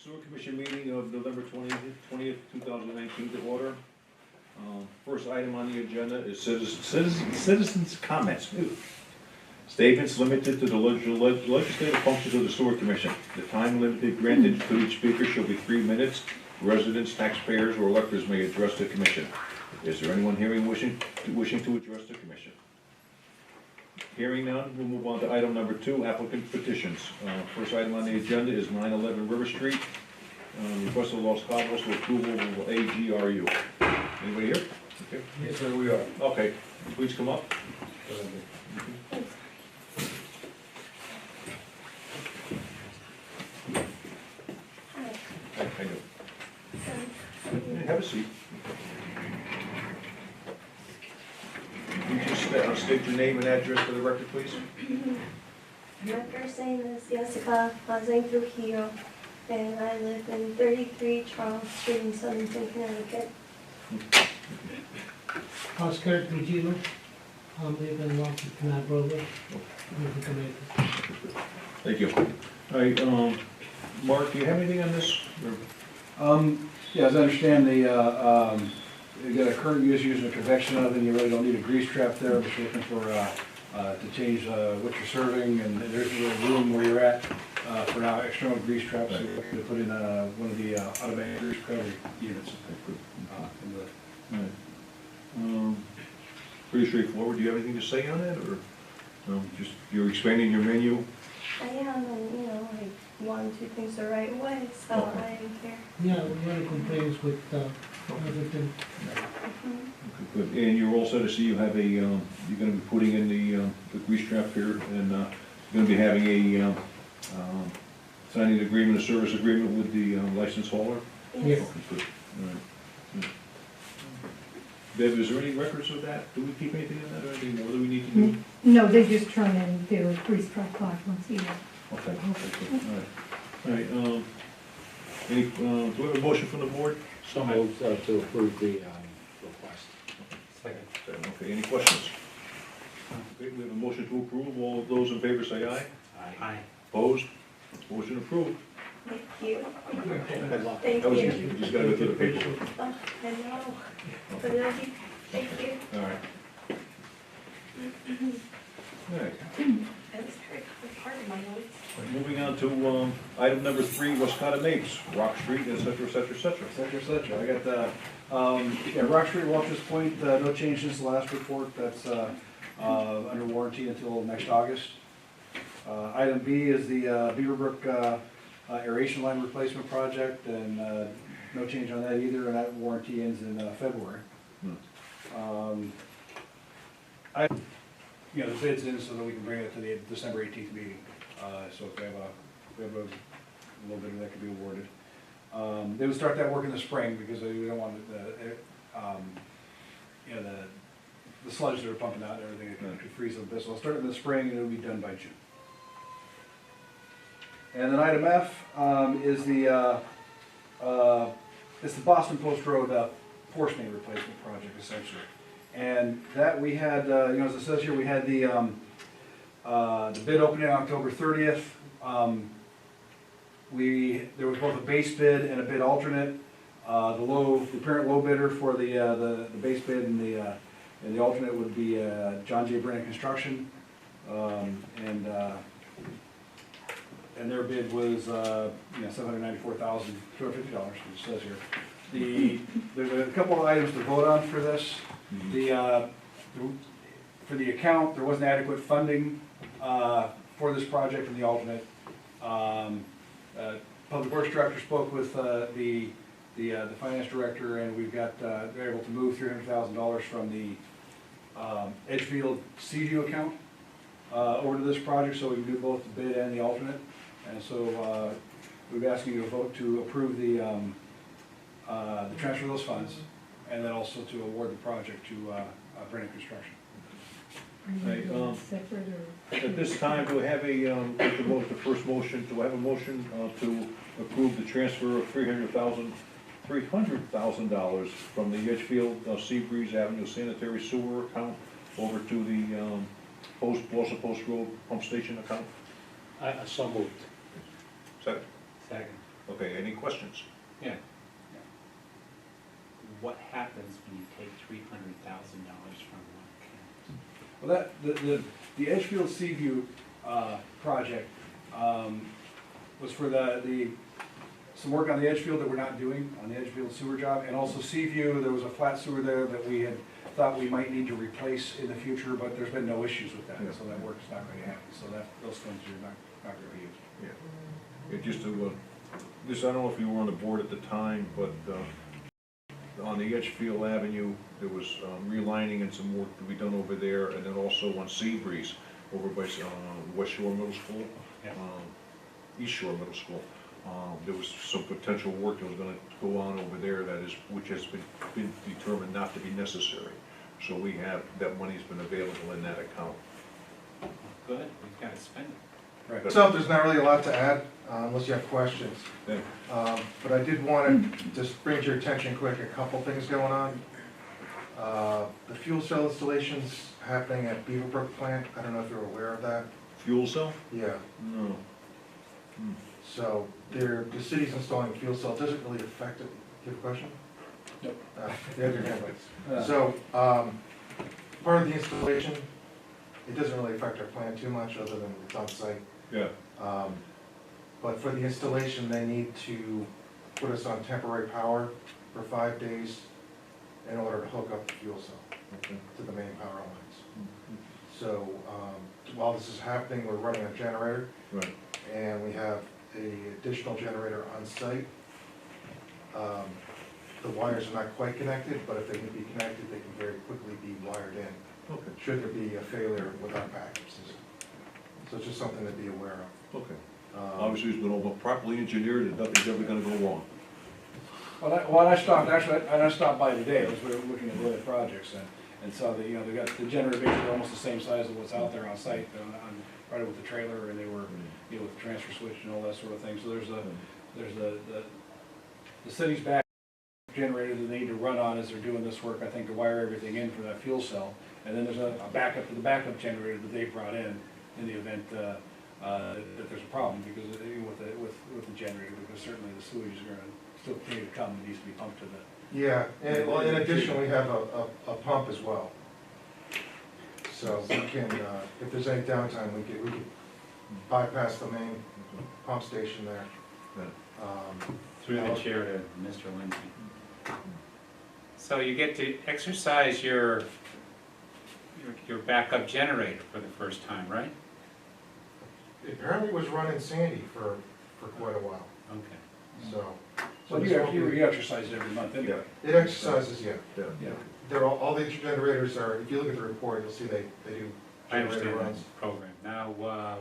Sewer Commission meeting of November 20th, 2019 to order. First item on the agenda is citizens' comments. Statements limited to the legislative functions of the Sewer Commission. The time limited granted to each speaker shall be 3 minutes. Residents, taxpayers, or electors may address the commission. Is there anyone here wishing to address the commission? Hearing none, we'll move on to item number 2, applicant petitions. First item on the agenda is 911 River Street. Request of Los Cabos for approval of AGRU. Anybody here? Okay. Yes, sir, we are. Okay, please come up. Hi, how you doing? Have a seat. Can you just state your name and address for the record, please? My first name is Jessica, last name Trujillo, and I live in 33 Charles Street in Southington, Connecticut. Oscar Trujillo, I live in Washington, Connecticut. Thank you. All right, Mark, do you have anything on this? Yeah, as I understand, you got a current use using a convection oven, you really don't need a grease trap there, but you're looking for, to change what you're serving, and there's a little room where you're at for now external grease traps, so you're looking to put in one of the automatic grease recovery units. Pretty straightforward. Do you have anything to say on that, or just you're expanding your menu? I am, and I want to do things the right way, so Okay. I am here. Yeah, we want to complain with everything. Mhm. Okay, good. And you're all set to see you have a, you're gonna be putting in the grease trap here, and you're gonna be having a, signing an agreement, a service agreement with the license holder? Yes. Okay, good. All right. Good. Bev, is there any records of that? Do we keep anything of that, or anything more that we need to do? No, they just turn in their grease trap card once a year. Okay, good. All right. All right, do we have a motion from the board? So moved to approve the request. Second. Okay, any questions? Okay, we have a motion to approve. All of those in favor say aye. Aye. Opposed? Motion approved. Thank you. Good luck. Thank That was you. easy. We just gotta go through the paperwork. Oh, I know. But it'll be, thank you. All right. All right. That's very part of my notes. Moving on to item number 3, Westcott Mapes, Rock Street, et cetera, et cetera, et cetera. Et cetera. I got the, Rock Street, Walters Point, no change since the last report, that's under warranty until next August. Item B is the Beaverbrook aeration line replacement project, and no change on that either, and that warranty ends in February. The bid's in so that we can bring it to the December 18th meeting. So if we have a little bit of that could be awarded. They would start that work in the spring because we don't want the sludge that are pumping out and everything, it could freeze a bit. So I'll start in the spring and it'll be done by June. And then item F is it's the Boston Post Road force main replacement project essentially. And that we had, as it says here, we had the bid opening on October 30th. There was both a base bid and a bid alternate. The apparent low bidder for the base bid and the alternate would be John J. Brennan Construction, and their bid was $794,250, which it says here. There's a couple of items to vote on for this. For the account, there wasn't adequate funding for this project and the alternate. Public Works Director spoke with the finance director, and we've got they're able to move $300,000 from the Edgefield Seaview account over to this project, so we can do both the bid and the alternate. And so we've been asking you to vote to approve the transfer of those funds, and then also to award the project to Brennan Construction. Right, Separate or? At this time, do I have the first motion, do I have a motion to approve the transfer of $300,000 from the Edgefield Seabreeze Avenue sanitary sewer account over to the Boston Post Road pump station account? So moved. Second. Second. Okay, any questions? Yeah. What happens when you take $300,000 from one account? Well, the Edgefield Seaview, project, was for some work on the Edgefield that we're not doing, on the Edgefield sewer job, and also Seaview, there was a flat sewer there that we had thought we might need to replace in the future, but there's been no issues with that, so that work's not going to happen, so those funds are not going to be used. Yeah. It just to, this, I don't know if you were on the board at the time, but, on the Edgefield Avenue, there was relining and some work to be done over there, and then also on Seabreeze, over by West Shore Middle School, Yeah. East Shore Middle School. There was some potential work that was gonna go on over there which has been determined not to be necessary. So we have, that money's been available in that account. Good, we've got to spend it. Right. So there's not really a lot to add, unless you have questions. Yeah. But I did want to just bring to your attention quick, a couple things going on. The fuel cell installation's happening at Beaverbrook plant. I don't know if you're aware of that. Fuel cell? Yeah, No. so the city's installing a fuel cell. It doesn't really affect it. Do you have a question? Nope. You have your hand raised. Uh, So, part of the installation, it doesn't really affect our plant too much, other than it's on site. Yeah. But for the installation, they need to put us on temporary power for 5 days in order to hook up the fuel cell Okay. to the main power lines. So, while this is happening, we're running a generator, Right. and we have an additional generator on site. The wires are not quite connected, but if they can be connected, they can very quickly be wired in, Okay. should there be a failure with our backup system. So it's just something to be aware of. Okay. Obviously, it's been all properly engineered and nothing's ever gonna go wrong. Well, I stopped by today, I was looking at the other projects, and saw that, they got the generator basically almost the same size as what's out there on site, right with the trailer, and they were, with the transfer switch and all that sort of thing, so there's the city's back generator that they need to run on as they're doing this work, I think, to wire everything in for that fuel cell, and then there's a backup to the backup generator that they brought in the event, that there's a problem, because, with the generator, because certainly the sewage is gonna still continue to come, it needs to be pumped to the. Yeah, and well, in addition, we have a pump as well. So we can, if there's any downtime, we could bypass the main pump station there. Through the chair to Mr. Lindsay. So you get to exercise your backup generator for the first time, right? It apparently was running Sandy for quite a while, Okay. so. So you exercise every month anyway. It exercises, yeah. Yeah. Yeah. They're all the generators are, if you look at the report, you'll see they do I generator understand runs. that program. Now,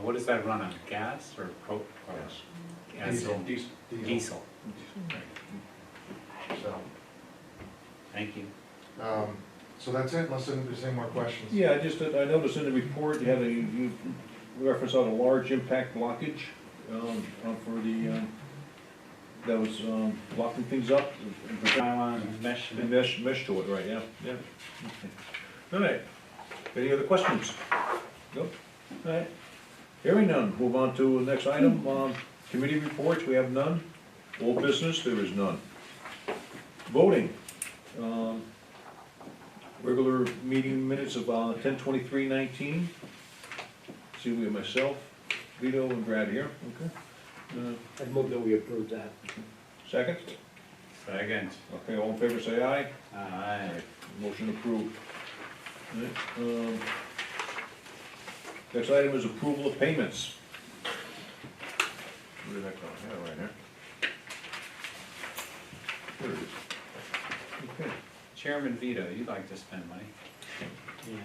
what does that run on, gas or Yes. Gas. Diesel. Diesel. So, Thank you. so that's it, unless there's any more questions. Yeah, I noticed in the report, you reference on a large impact blockage, for the, that was, blocking things up. Nylon mesh. Mesh to it, right, yeah. Okay. All right, any other questions? Nope, all right. Hearing none, move on to the next item, committee reports, we have none. Old business, there is none. Voting, regular meeting minutes of 10/23/19. See, we have myself, Vito, and Brad here, okay. I move that we approve that. Second? Second. Okay, all in favor, say aye. Aye. Motion approved. All right, next item is approval of payments. Where did that go? Yeah, right here. There it is. Okay. Chairman Vito, you'd like to spend money? Yeah.